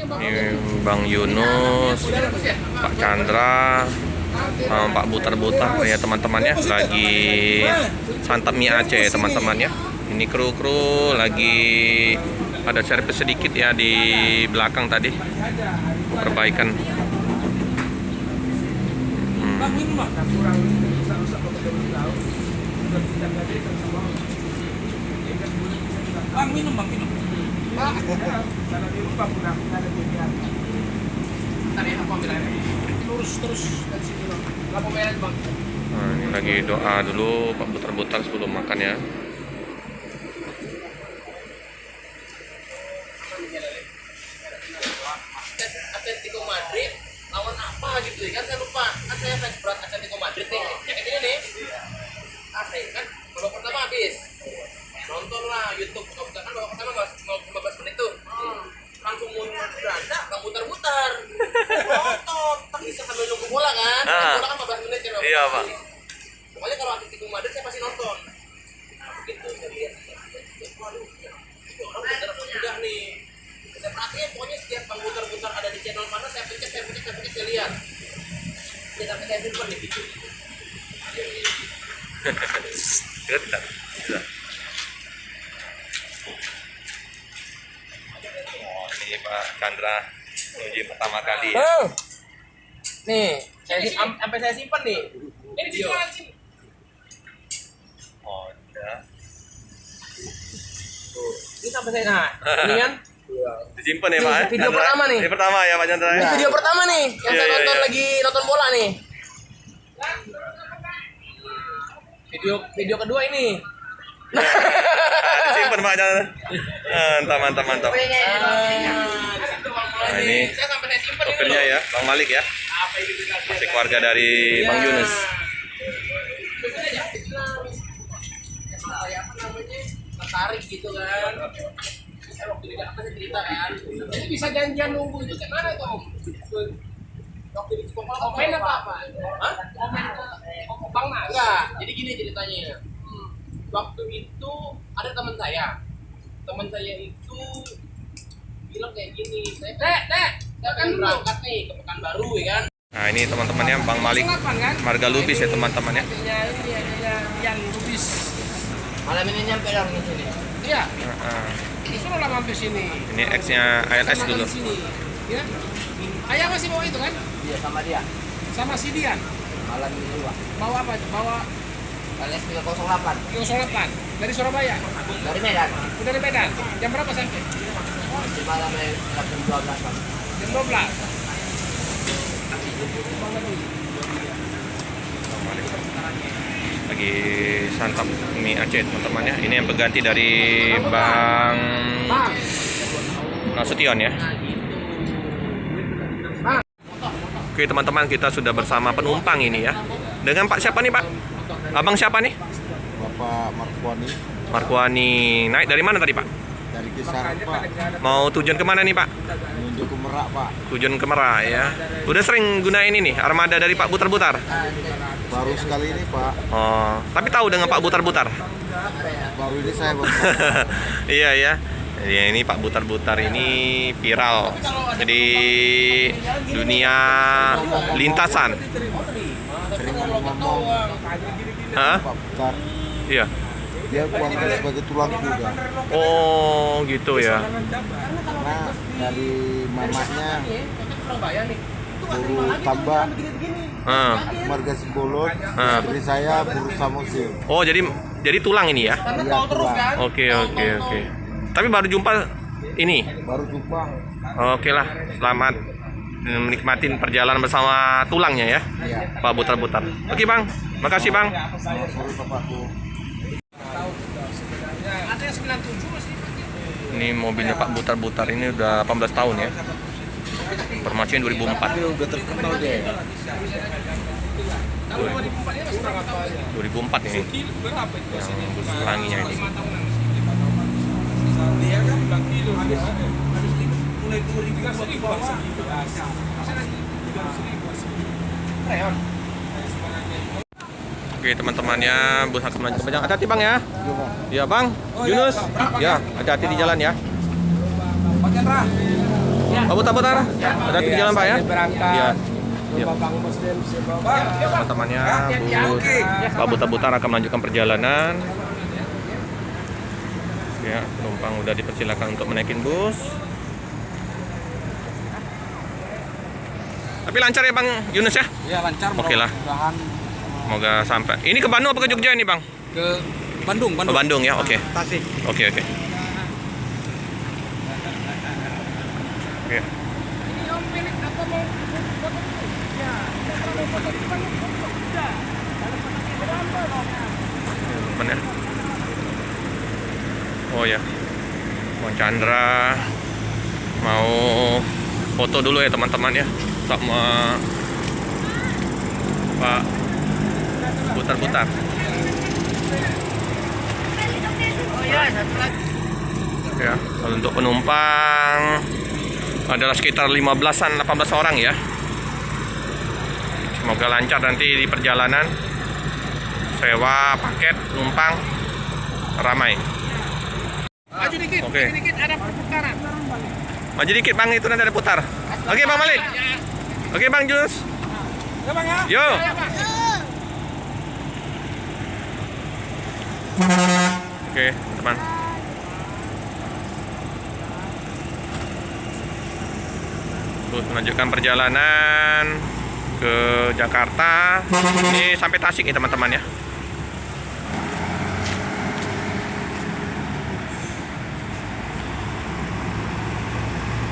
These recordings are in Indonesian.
Ini Bang Yunus, Pak Chandra, sama Pak Butar-Butar ya teman-temannya, lagi santap mie Aceh ya teman-temannya. Ini kru-kru lagi ada servis sedikit ya di belakang tadi, perbaikan. Bang minum. Tadi aku ambil air. Lurus terus dari sini loh. Lapor bayar Bang. Nah, ini lagi doa dulu Pak Butar-Butar sebelum makan ya. Atletico Madrid lawan apa gitu kan, saya lupa. Kan saya fans berat Atletico Madrid nih. Yang ini nih. Saya kan babak pertama habis. Nonton lah YouTube. Kan babak pertama 15 menit tuh. Langsung muncul beranda, Bang Butar-Butar. Nonton, tak bisa sambil nunggu bola kan. Bola kan 15 menit kan. Iya, Pak. Pokoknya kalau Atletico Madrid saya pasti nonton. Nah, begitu saya lihat. Waduh, orang bener juga nih. Saya perhatiin pokoknya setiap Bang Butar-Butar ada di channel mana saya pencet, saya lihat. Dia sampai saya simpan di video. Sudah. Oh, ini Pak Chandra uji pertama kali ya. Nih, sampai saya simpan nih. Ini video. Oh, udah. Ini sampai saya ini kan Disimpan ya Pak? Video Chandra? pertama nih. Ini pertama ya Pak Chandra? Ini video pertama nih yang Iya, saya iya, nonton iya. lagi nonton bola nih. Video kedua ini. Disimpan Pak Chandra. Mantap. Nah, ini Saya sampai saya simpan sopirnya ya, Bang Malik ya. Masih keluarga dari Bang Yunus. Apa namanya? Tertarik gitu kan. Saya waktu di Jakarta saya cerita kan. Jadi bisa janjian nunggu itu kayak mana tuh? Waktu di Cikokol komen apa? Hah? Komen Bang Mas? Enggak, jadi gini ceritanya. Waktu itu ada teman saya. Teman saya itu bilang kayak gini, saya kan berangkat nih ke Pekanbaru ya kan. Nah ini teman-temannya Bang Malik, Marga Lubis ya teman-temannya. Yang Lubis. Malam ini nyampe orang di sini. Iya. Disuruh lah mampir sini. Ini X-nya ALS dulu. Sini. Ya. Ayah masih bawa itu kan? Iya sama dia. Sama si Dian. Malam ini juga. Bawa apa? Bawa LS 308 308 dari Surabaya. dari Medan. Dari Medan. Jam berapa sampai? Di malam jam 12 Bang. Jam 12. Lagi santap mie Aceh teman-temannya. Ini yang pengganti dari Bang Nasution ya. Oke teman-teman, kita sudah bersama penumpang ini ya. Dengan Pak siapa nih Pak? Abang siapa nih? Bapak Markwani Markwani. Naik dari mana tadi Pak? dari Kisaran Pak, Mau tujuan kemana nih Pak? menuju ke Merak Pak. Tujuan ke Merak ya. Udah sering gunain ini armada dari Pak Butar-Butar? Baru sekali ini Pak, Oh, tapi tahu dengan Pak Butar-Butar? baru ini saya baru Iya ya. Jadi ini Pak Butar-Butar ini viral. Jadi dunia lintasan. sering ngomong Hah? Pak Butar. Iya. Dia kuangnya sebagai tulang juga, Oh, gitu ya. karena dari mamanya Buru Tambah, Ah. Marga Simbolon, Ah. istri saya Buru Samosir. Oh, jadi tulang ini ya. Iya tulang, Oke. Tapi baru jumpa ini. baru jumpa. Oke lah, selamat menikmatin perjalanan bersama tulangnya ya, Iya. Pak Butar-Butar. Oke Bang, makasih Bang. Selamat sore Bapakku. Ada yang 97 masih. Ini mobilnya Pak Butar-Butar ini udah 18 tahun ya. Informasinya 2004. Udah terkenal deh. 2004 ini. Yang bus pelanginya ini. Dia kan bilang kilo habis mulai 2.000 bang segitu. Reon. Oke teman-temannya, bus akan melanjutkan perjalanan. Hati-hati Bang ya. Ya Bang, Yunus. Ya, hati-hati di jalan ya. Pak Chandra. Pak Butar. Hati-hati di jalan Pak ya. Berangkat. Iya. Bapak Muslim Bapak. Teman-temannya Pak Butar akan melanjutkan perjalanan. Ya, penumpang udah dipersilakan untuk menaikin bus. Tapi lancar ya Bang Yunus ya? Iya lancar. Oke lah. Mudah-mudahan Semoga sampai. Ini ke Bandung apa ke Jogja ini Bang? ke Bandung. Ke Bandung ya, oke. Tasik. Oke. Oke. Teman ya. Oh ya. Bang Chandra mau foto dulu ya teman-teman ya sama Pak Butar. Ya, kalau untuk penumpang adalah sekitar 15-an 18 orang ya. Semoga lancar nanti di perjalanan. Sewa paket penumpang ramai. Maju dikit, Oke. dikit ada perputaran. Maju dikit Bang, itu nanti ada putar. Oke Bang Malik. Oke Bang Jus. Ya Bang ya. Yo. Oke, teman. Terus melanjutkan perjalanan ke Jakarta. Ini sampai Tasik nih teman-teman ya.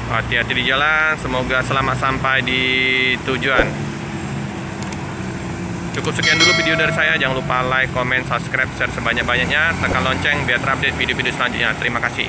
Hati-hati di jalan, semoga selamat sampai di tujuan. Cukup sekian dulu video dari saya. Jangan lupa like, comment, subscribe, share sebanyak-banyaknya. Tekan lonceng biar terupdate video-video selanjutnya. Terima kasih.